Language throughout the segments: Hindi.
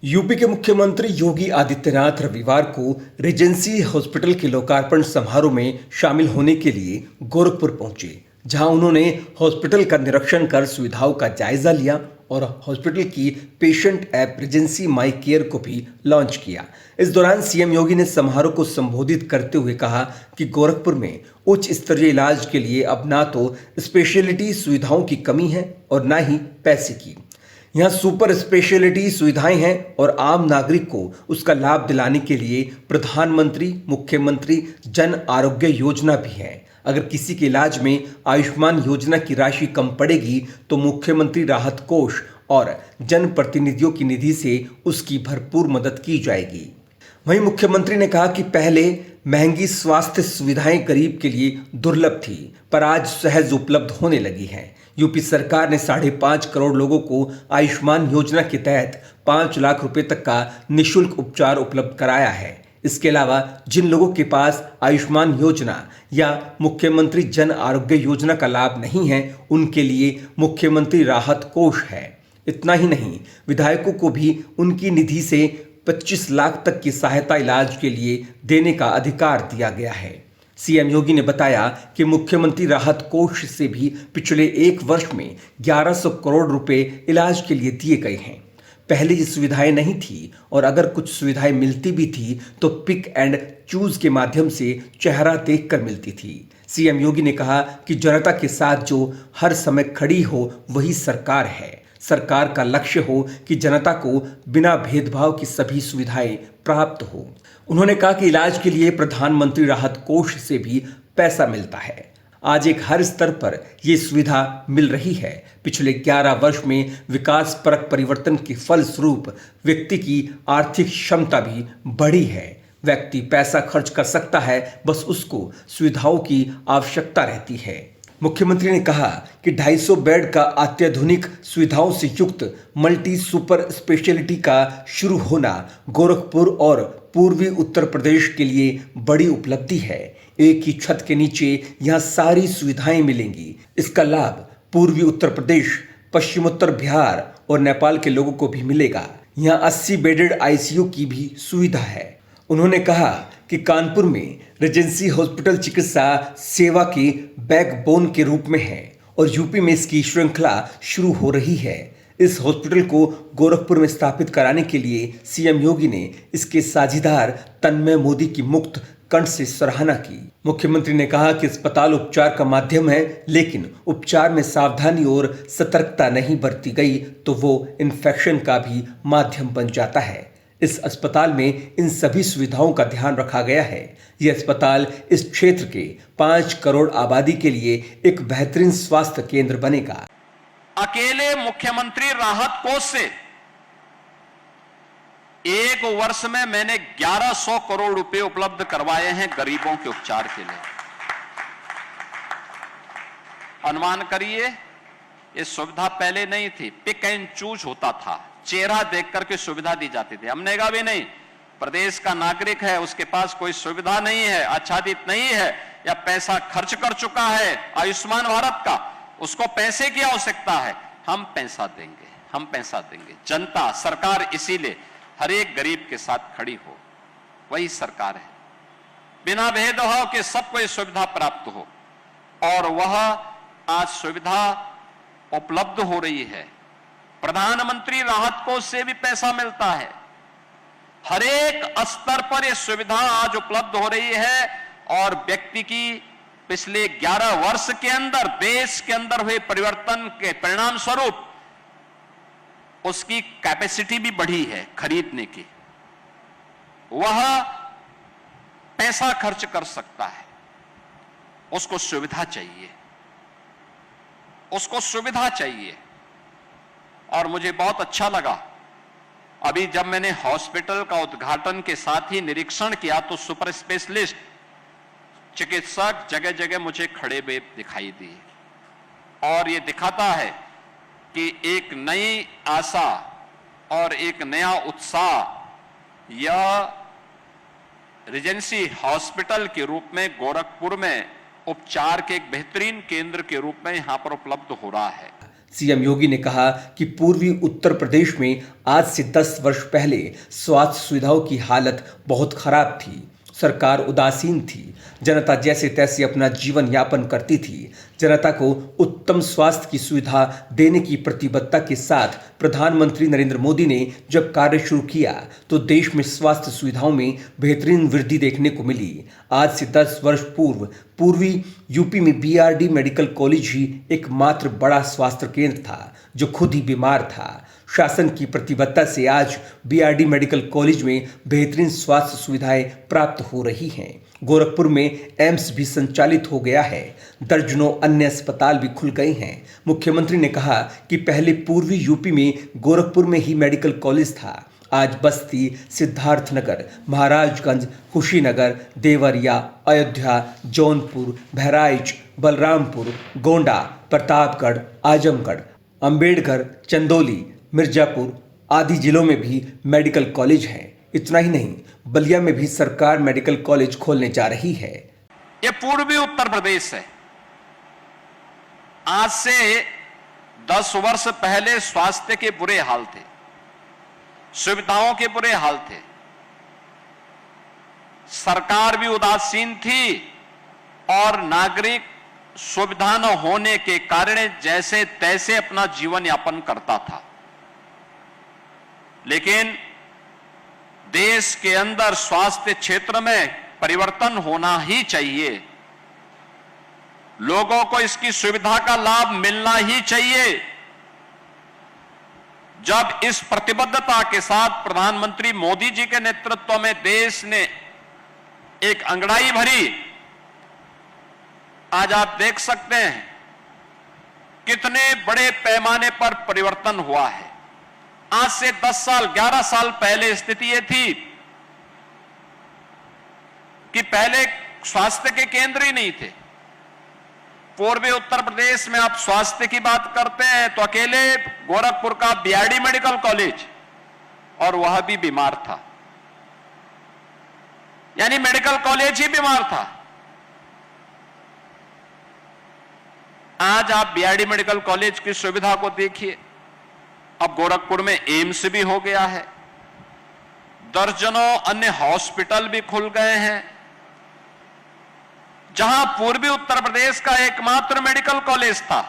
यूपी के मुख्यमंत्री योगी आदित्यनाथ रविवार को रेजेंसी हॉस्पिटल के लोकार्पण समारोह में शामिल होने के लिए गोरखपुर पहुंचे, जहां उन्होंने हॉस्पिटल का निरीक्षण कर सुविधाओं का जायजा लिया और हॉस्पिटल की पेशेंट ऐप रेजेंसी माई केयर को भी लॉन्च किया। इस दौरान सीएम योगी ने समारोह को संबोधित करते हुए कहा कि गोरखपुर में उच्च स्तरीय इलाज के लिए अब ना तो स्पेशलिटी सुविधाओं की कमी है और ना ही पैसे की। यहाँ सुपर स्पेशलिटी सुविधाएं हैं और आम नागरिक को उसका लाभ दिलाने के लिए प्रधानमंत्री मुख्यमंत्री जन आरोग्य योजना भी है। अगर किसी के इलाज में आयुष्मान योजना की राशि कम पड़ेगी तो मुख्यमंत्री राहत कोष और जनप्रतिनिधियों की निधि से उसकी भरपूर मदद की जाएगी। वहीं मुख्यमंत्री ने कहा कि पहले महंगी स्वास्थ्य सुविधाएं गरीब के लिए दुर्लभ थी, पर आज सहज उपलब्ध होने लगी हैं। यूपी सरकार ने 5.5 करोड़ लोगों को आयुष्मान योजना के तहत 5 लाख रुपए तक का निःशुल्क उपचार उपलब्ध कराया है। इसके अलावा जिन लोगों के पास आयुष्मान योजना या मुख्यमंत्री जन आरोग्य योजना का लाभ नहीं है, उनके लिए मुख्यमंत्री राहत कोष है। इतना ही नहीं, विधायकों को भी उनकी निधि से 25 लाख तक की सहायता इलाज के लिए देने का अधिकार दिया गया है। सीएम योगी ने बताया कि मुख्यमंत्री राहत कोष से भी पिछले 1 वर्ष में 1100 करोड़ रुपए इलाज के लिए दिए गए हैं। पहले ये सुविधाएं नहीं थी और अगर कुछ सुविधाएं मिलती भी थी तो पिक एंड चूज के माध्यम से चेहरा देखकर मिलती थी। सीएम योगी ने कहा कि जनता के साथ जो हर समय खड़ी हो वही सरकार है। सरकार का लक्ष्य हो कि जनता को बिना भेदभाव की सभी सुविधाएं प्राप्त हो। उन्होंने कहा कि इलाज के लिए प्रधानमंत्री राहत कोष से भी पैसा मिलता है। आज एक हर स्तर पर यह सुविधा मिल रही है। पिछले 11 वर्ष में विकास परक परिवर्तन के फलस्वरूप व्यक्ति की आर्थिक क्षमता भी बढ़ी है। व्यक्ति पैसा खर्च कर सकता है, बस उसको सुविधाओं की आवश्यकता रहती है। मुख्यमंत्री ने कहा कि 250 बेड का अत्याधुनिक सुविधाओं से युक्त मल्टी सुपर स्पेशलिटी का शुरू होना गोरखपुर और पूर्वी उत्तर प्रदेश के लिए बड़ी उपलब्धि है। एक ही छत के नीचे यहाँ सारी सुविधाएं मिलेंगी। इसका लाभ पूर्वी उत्तर प्रदेश, पश्चिमोत्तर बिहार और नेपाल के लोगों को भी मिलेगा। यहाँ 80 बेडेड आईसीयू की भी सुविधा है। उन्होंने कहा कि कानपुर में रेजेंसी हॉस्पिटल चिकित्सा सेवा के बैकबोन के रूप में है और यूपी में इसकी श्रृंखला शुरू हो रही है। इस हॉस्पिटल को गोरखपुर में स्थापित कराने के लिए सीएम योगी ने इसके साझीदार तन्मय मोदी की मुक्त कंठ से सराहना की। मुख्यमंत्री ने कहा कि अस्पताल उपचार का माध्यम है, लेकिन उपचार में सावधानी और सतर्कता नहीं बरती गई तो वो इन्फेक्शन का भी माध्यम बन जाता है। इस अस्पताल में इन सभी सुविधाओं का ध्यान रखा गया है। यह अस्पताल इस क्षेत्र के 5 करोड़ आबादी के लिए एक बेहतरीन स्वास्थ्य केंद्र बनेगा। अकेले मुख्यमंत्री राहत कोष से 1 वर्ष में मैंने 1100 करोड़ रुपए उपलब्ध करवाए हैं गरीबों के उपचार के लिए। अनुमान करिए, ये सुविधा पहले नहीं थी, पिक एंड चूज होता था, चेहरा देख करके सुविधा दी जाती थी। हमने कहा भी नहीं, प्रदेश का नागरिक है, उसके पास कोई सुविधा नहीं है, आच्छादित नहीं है या पैसा खर्च कर चुका है आयुष्मान भारत का, उसको पैसे की आवश्यकता है, हम पैसा देंगे, हम पैसा देंगे। जनता, सरकार इसीलिए हर एक गरीब के साथ खड़ी हो, वही सरकार है। बिना भेदभाव के सबको ये सुविधा प्राप्त हो और वह आज सुविधा उपलब्ध हो रही है। प्रधानमंत्री राहत कोष से भी पैसा मिलता है। हर एक स्तर पर यह सुविधा आज उपलब्ध हो रही है और व्यक्ति की पिछले 11 वर्ष के अंदर देश के अंदर हुए परिवर्तन के परिणाम स्वरूप उसकी कैपेसिटी भी बढ़ी है खरीदने की। वह पैसा खर्च कर सकता है, उसको सुविधा चाहिए, उसको सुविधा चाहिए। और मुझे बहुत अच्छा लगा, अभी जब मैंने हॉस्पिटल का उद्घाटन के साथ ही निरीक्षण किया तो सुपर स्पेशलिस्ट चिकित्सक जगह जगह मुझे खड़े हुए दिखाई दिए और यह दिखाता है कि एक नई आशा और एक नया उत्साह यह रेजेंसी हॉस्पिटल के रूप में गोरखपुर में उपचार के एक बेहतरीन केंद्र के रूप में यहां पर उपलब्ध हो रहा है। सीएम योगी ने कहा कि पूर्वी उत्तर प्रदेश में आज से 10 वर्ष पहले स्वास्थ्य सुविधाओं की हालत बहुत खराब थी। सरकार उदासीन थी, जनता जैसे तैसे अपना जीवन यापन करती थी। जनता को उत्तम स्वास्थ्य की सुविधा देने की प्रतिबद्धता के साथ प्रधानमंत्री नरेंद्र मोदी ने जब कार्य शुरू किया तो देश में स्वास्थ्य सुविधाओं में बेहतरीन वृद्धि देखने को मिली। आज से 10 वर्ष पूर्व पूर्वी यूपी में बीआरडी मेडिकल कॉलेज ही एकमात्र बड़ा स्वास्थ्य केंद्र था जो खुद ही बीमार था। शासन की प्रतिबद्धता से आज बीआरडी मेडिकल कॉलेज में बेहतरीन स्वास्थ्य सुविधाएं प्राप्त हो रही हैं। गोरखपुर में एम्स भी संचालित हो गया है। दर्जनों अन्य अस्पताल भी खुल गए हैं। मुख्यमंत्री ने कहा कि पहले पूर्वी यूपी में गोरखपुर में ही मेडिकल कॉलेज था। आज बस्ती, सिद्धार्थनगर, महाराजगंज, कुशीनगर, देवरिया, अयोध्या, जौनपुर, बहराइच, बलरामपुर, गोंडा, प्रतापगढ़, आजमगढ़, अंबेडकर, चंदौली, मिर्जापुर आदि जिलों में भी मेडिकल कॉलेज हैं। इतना ही नहीं, बलिया में भी सरकार मेडिकल कॉलेज खोलने जा रही है। ये पूर्वी उत्तर प्रदेश है। आज से 10 वर्ष पहले स्वास्थ्य के बुरे हाल थे, सुविधाओं के बुरे हाल थे, सरकार भी उदासीन थी और नागरिक सुविधा न होने के कारण जैसे तैसे अपना जीवन यापन करता था। लेकिन देश के अंदर स्वास्थ्य क्षेत्र में परिवर्तन होना ही चाहिए। लोगों को इसकी सुविधा का लाभ मिलना ही चाहिए। जब इस प्रतिबद्धता के साथ प्रधानमंत्री मोदी जी के नेतृत्व में देश ने एक अंगड़ाई भरी, आज आप देख सकते हैं कितने बड़े पैमाने पर परिवर्तन हुआ है। आज से 10 साल 11 साल पहले स्थिति यह थी कि पहले स्वास्थ्य के केंद्र ही नहीं थे। पूर्वी उत्तर प्रदेश में आप स्वास्थ्य की बात करते हैं तो अकेले गोरखपुर का बीआरडी मेडिकल कॉलेज, और वह भी बीमार था, यानी मेडिकल कॉलेज ही बीमार था। आज आप बीआरडी मेडिकल कॉलेज की सुविधा को देखिए। अब गोरखपुर में एम्स भी हो गया है, दर्जनों अन्य हॉस्पिटल भी खुल गए हैं। जहां पूर्वी उत्तर प्रदेश का एकमात्र मेडिकल कॉलेज था,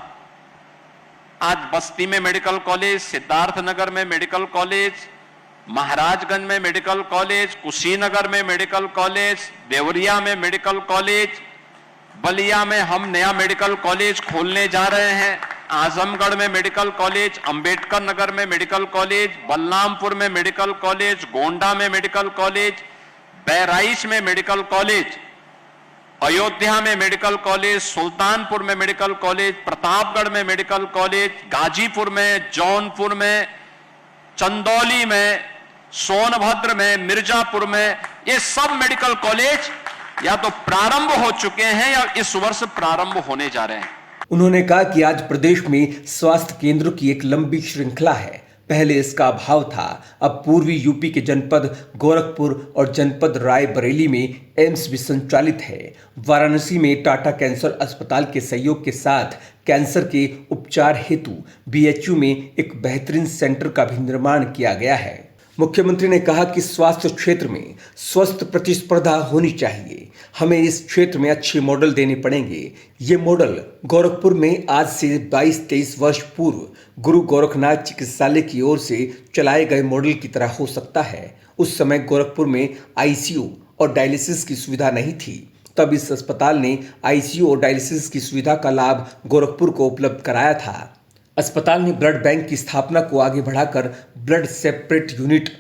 आज बस्ती में मेडिकल कॉलेज, सिद्धार्थनगर में मेडिकल कॉलेज, महाराजगंज में मेडिकल कॉलेज, कुशीनगर में मेडिकल कॉलेज, देवरिया में मेडिकल कॉलेज, बलिया में हम नया मेडिकल कॉलेज खोलने जा रहे हैं, आजमगढ़ में मेडिकल कॉलेज, अंबेडकर नगर में मेडिकल कॉलेज, बलरामपुर में मेडिकल कॉलेज, गोंडा में मेडिकल कॉलेज, बहराइच में मेडिकल कॉलेज, अयोध्या में मेडिकल कॉलेज, सुल्तानपुर में मेडिकल कॉलेज, प्रतापगढ़ में मेडिकल कॉलेज, गाजीपुर में, जौनपुर में, चंदौली में, सोनभद्र में, मिर्जापुर में, ये सब मेडिकल कॉलेज या तो प्रारंभ हो चुके हैं या इस वर्ष प्रारंभ होने जा रहे हैं। उन्होंने कहा कि आज प्रदेश में स्वास्थ्य केंद्रों की एक लंबी श्रृंखला है। पहले इसका अभाव था। अब पूर्वी यूपी के जनपद गोरखपुर और जनपद रायबरेली में एम्स भी संचालित है। वाराणसी में टाटा कैंसर अस्पताल के सहयोग के साथ कैंसर के उपचार हेतु बीएचयू में एक बेहतरीन सेंटर का भी निर्माण किया गया है। मुख्यमंत्री ने कहा कि स्वास्थ्य क्षेत्र में स्वस्थ प्रतिस्पर्धा होनी चाहिए। हमें इस क्षेत्र में अच्छे मॉडल देने पड़ेंगे। ये मॉडल गोरखपुर में आज से 22-23 वर्ष पूर्व गुरु गोरखनाथ चिकित्सालय की ओर से चलाए गए मॉडल की तरह हो सकता है। उस समय गोरखपुर में आईसीयू और डायलिसिस की सुविधा नहीं थी। तब इस अस्पताल ने आईसीयू और डायलिसिस की सुविधा का लाभ गोरखपुर को उपलब्ध कराया था। अस्पताल ने ब्लड बैंक की स्थापना को आगे बढ़ाकर ब्लड सेपरेट यूनिट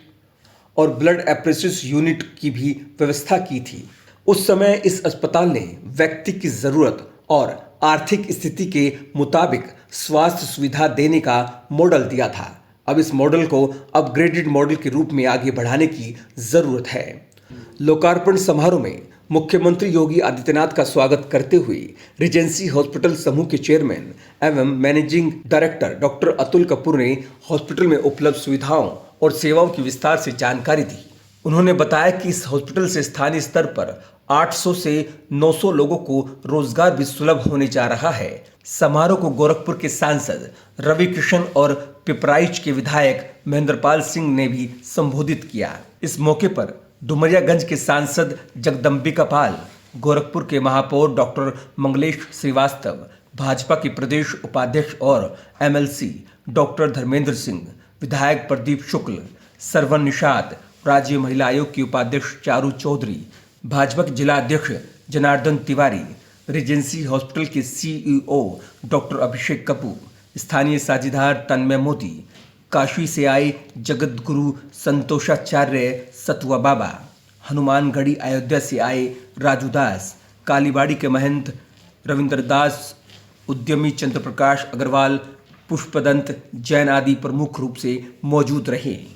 और ब्लड एप्रेसिस यूनिट की भी व्यवस्था की थी। उस समय इस अस्पताल ने व्यक्ति की जरूरत और आर्थिक स्थिति के मुताबिक स्वास्थ्य सुविधा देने का मॉडल दिया था। अब इस मॉडल को अपग्रेडेड मॉडल के रूप में आगे बढ़ाने की जरूरत है। लोकार्पण समारोह में मुख्यमंत्री योगी आदित्यनाथ का स्वागत करते हुए रिजेंसी हॉस्पिटल समूह के चेयरमैन एवं managing director doctor Atul Kapoor ने हॉस्पिटल में उपलब्ध सुविधाओं और सेवाओं की विस्तार से जानकारी दी। उन्होंने बताया कि इस हॉस्पिटल से स्थानीय स्तर पर 800 से 900 लोगों को रोजगार भी सुलभ होने जा रहा है। समारोह को गोरखपुर के सांसद रवि किशन और पिपराइच के विधायक महेंद्रपाल सिंह ने भी संबोधित किया। इस मौके पर डुमरियागंज के सांसद जगदम्बिका पाल, गोरखपुर के महापौर डॉक्टर मंगलेश श्रीवास्तव, भाजपा के प्रदेश उपाध्यक्ष और एमएलसी डॉक्टर धर्मेंद्र सिंह, विधायक प्रदीप शुक्ल, सरवन निषाद, राज्य महिला आयोग की उपाध्यक्ष चारू चौधरी, भाजपा के जिला अध्यक्ष जनार्दन तिवारी, रीजेंसी हॉस्पिटल के सीईओ डॉक्टर अभिषेक कपूर, स्थानीय साझीदार तन्मय मोदी, काशी से आए जगत गुरु संतोषाचार्य सतुआ बाबा, हनुमानगढ़ी अयोध्या से आए राजू दास, कालीबाड़ी के महंत रविंद्र दास, उद्यमी चंद्र प्रकाश अग्रवाल, पुष्पदंत जैन आदि प्रमुख रूप से मौजूद रहे।